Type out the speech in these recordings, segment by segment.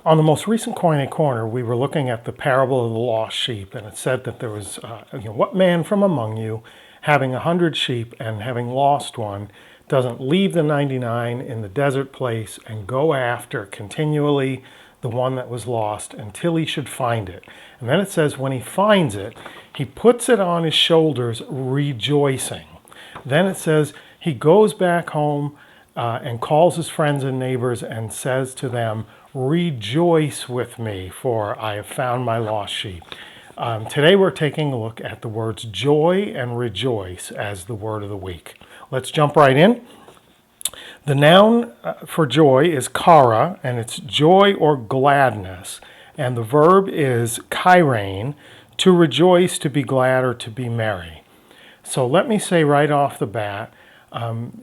On the most recent Koine Corner, we were looking at the parable of the lost sheep, and it said that there was, what man from among you, having 100 sheep and having lost one, doesn't leave the 99 in the desert place and go after continually the one that was lost until he should find it. And then it says when he finds it, he puts it on his shoulders rejoicing. Then it says he goes back home and calls his friends and neighbors and says to them, "Rejoice with me, for I have found my lost sheep." Today we're taking a look at the words joy and rejoice as the word of the week. Let's jump right in. The noun for joy is chara, and it's joy or gladness. And the verb is kairane, to rejoice, to be glad, or to be merry. So let me say right off the bat,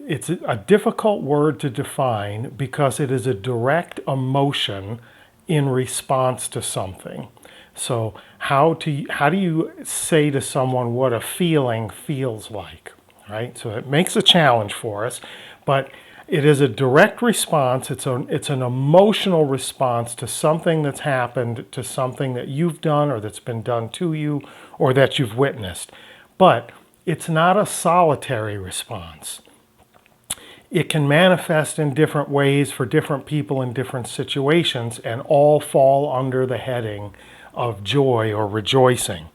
it's a difficult word to define because it is a direct emotion in response to something. So how do you say to someone what a feeling feels like, right? So it makes a challenge for us, but it is a direct response. It's an emotional response to something that's happened, to something that you've done or that's been done to you or that you've witnessed. But it's not a solitary response. It can manifest in different ways for different people in different situations and all fall under the heading of joy or rejoicing.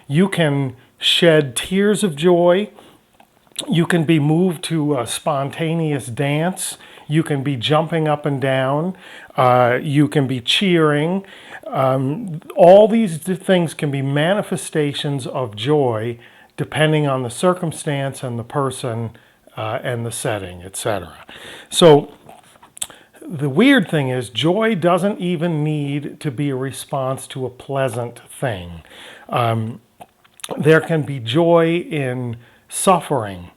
You can shed tears of joy. You can be moved to a spontaneous dance. You can be jumping up and down. You can be cheering. All these things can be manifestations of joy depending on the circumstance and the person and the setting, etc. So the weird thing is joy doesn't even need to be a response to a pleasant thing. There can be joy in suffering,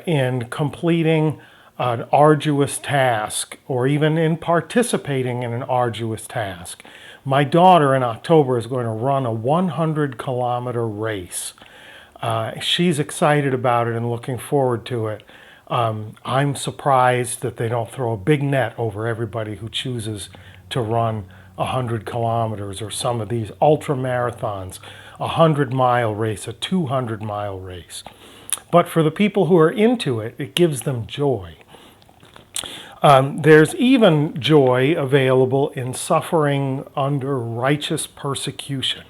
in completing an arduous task, or even in participating in an arduous task. My daughter in October is going to run a 100-kilometer race. She's excited about it and looking forward to it. I'm surprised that they don't throw a big net over everybody who chooses to run 100 kilometers or some of these ultra marathons, a 100-mile race, a 200-mile race. But for the people who are into it, it gives them joy. There's even joy available in suffering under righteous persecution.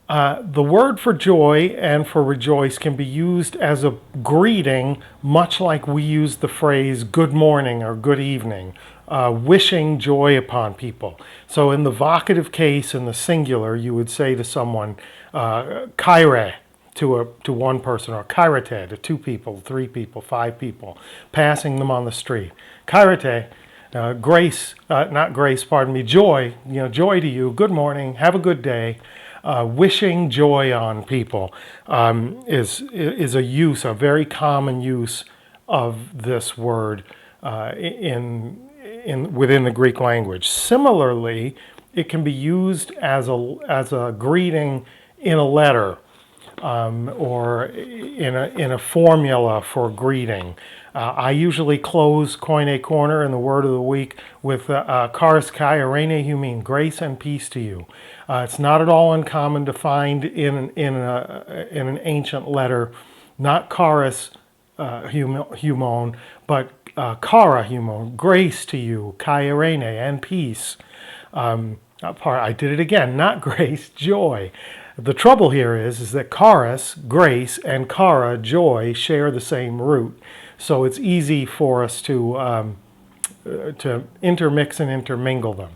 The word for joy and for rejoice can be used as a greeting, much like we use the phrase good morning or good evening, wishing joy upon people. So in the vocative case, in the singular, you would say to someone, kaire, to one person, or kairete, to two people, three people, five people, passing them on the street. Kairete, joy, joy to you, good morning, have a good day. Wishing joy on people is a very common use of this word within the Greek language. Similarly, it can be used as a greeting in a letter or in a formula for greeting. I usually close Koine Corner in the Word of the Week with charis kai arene humin, grace and peace to you. It's not at all uncommon to find in an ancient letter, not charis humon, but chara humon, grace to you, kai arene, and peace. I did it again, not grace, joy. The trouble here is that charis, grace, and chara, joy, share the same root. So it's easy for us to intermix and intermingle them.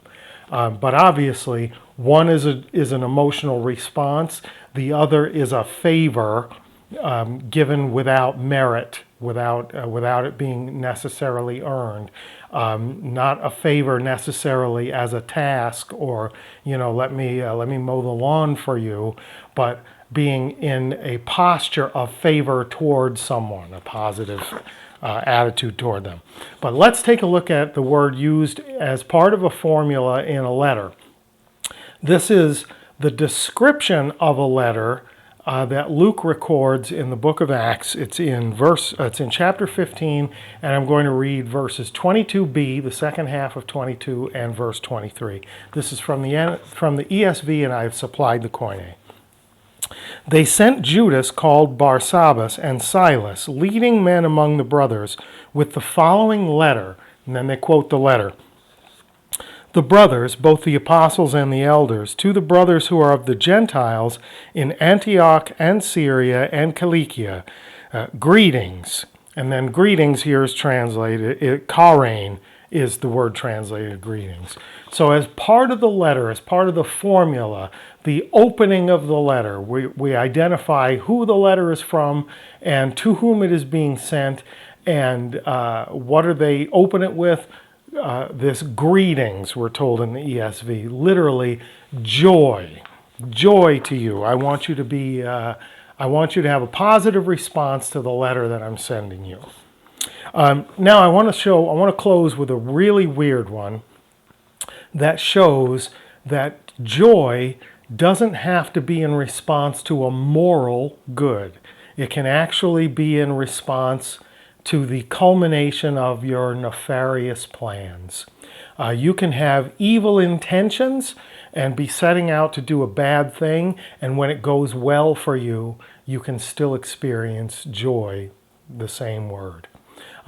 But obviously, one is an emotional response. The other is a favor given without merit, without it being necessarily earned. Not a favor necessarily as a task or, let me mow the lawn for you, but being in a posture of favor towards someone, a positive attitude toward them. But let's take a look at the word used as part of a formula in a letter. This is the description of a letter that Luke records in the book of Acts. It's in chapter 15, and I'm going to read verses 22b, the second half of 22, and verse 23. This is from the ESV, and I have supplied the Koine. They sent Judas, called Barsabbas, and Silas, leading men among the brothers, with the following letter, and then they quote the letter. The brothers, both the apostles and the elders, to the brothers who are of the Gentiles in Antioch and Syria and Cilicia, greetings. And then greetings here is translated, charain is the word translated greetings. So as part of the letter, as part of the formula, the opening of the letter, we identify who the letter is from and to whom it is being sent, and what are they open it with. This greetings, we're told in the ESV, literally joy to you. I want you to have a positive response to the letter that I'm sending you. Now I want to close with a really weird one that shows that joy doesn't have to be in response to a moral good. It can actually be in response to the culmination of your nefarious plans. You can have evil intentions and be setting out to do a bad thing, and when it goes well for you, you can still experience joy, the same word.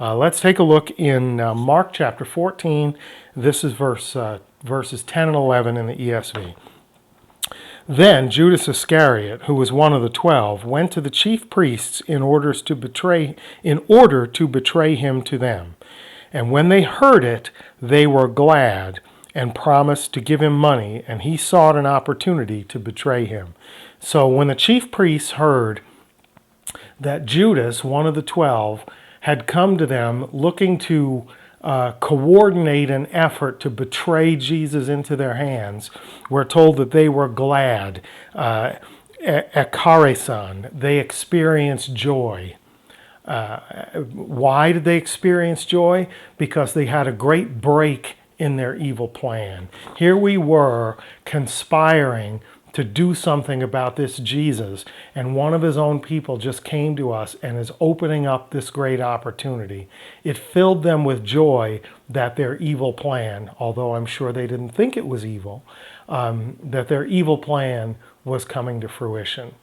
Let's take a look in Mark chapter 14. This is verses 10 and 11 in the ESV. Then Judas Iscariot, who was one of the 12, went to the chief priests in order to betray him to them. And when they heard it, they were glad and promised to give him money, and he sought an opportunity to betray him. So when the chief priests heard that Judas, one of the 12, had come to them looking to coordinate an effort to betray Jesus into their hands, we're told that they were glad. Ekarisan, they experienced joy. Why did they experience joy? Because they had a great break in their evil plan. Here we were conspiring to do something about this Jesus, and one of his own people just came to us and is opening up this great opportunity. It filled them with joy that their evil plan, although I'm sure they didn't think it was evil, that their evil plan was coming to fruition.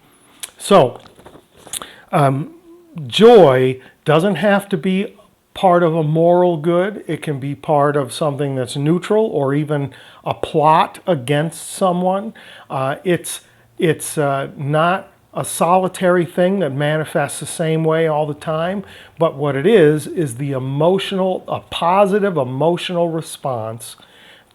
So, joy doesn't have to be part of a moral good. It can be part of something that's neutral or even a plot against someone. It's not a solitary thing that manifests the same way all the time, but what it is a positive emotional response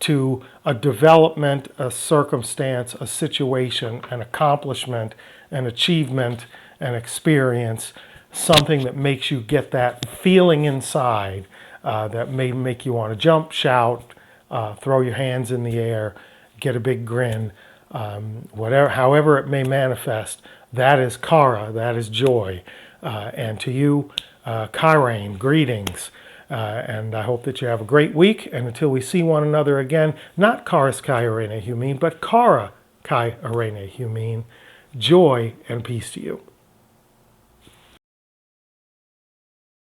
to a development, a circumstance, a situation, an accomplishment, an achievement, an experience, something that makes you get that feeling inside that may make you want to jump, shout, throw your hands in the air, get a big grin, however it may manifest. That is kara, that is joy. And to you, kairain, greetings. And I hope that you have a great week. And until we see one another again, not karas kairene humin, but kara kairene humin. Joy and peace to you.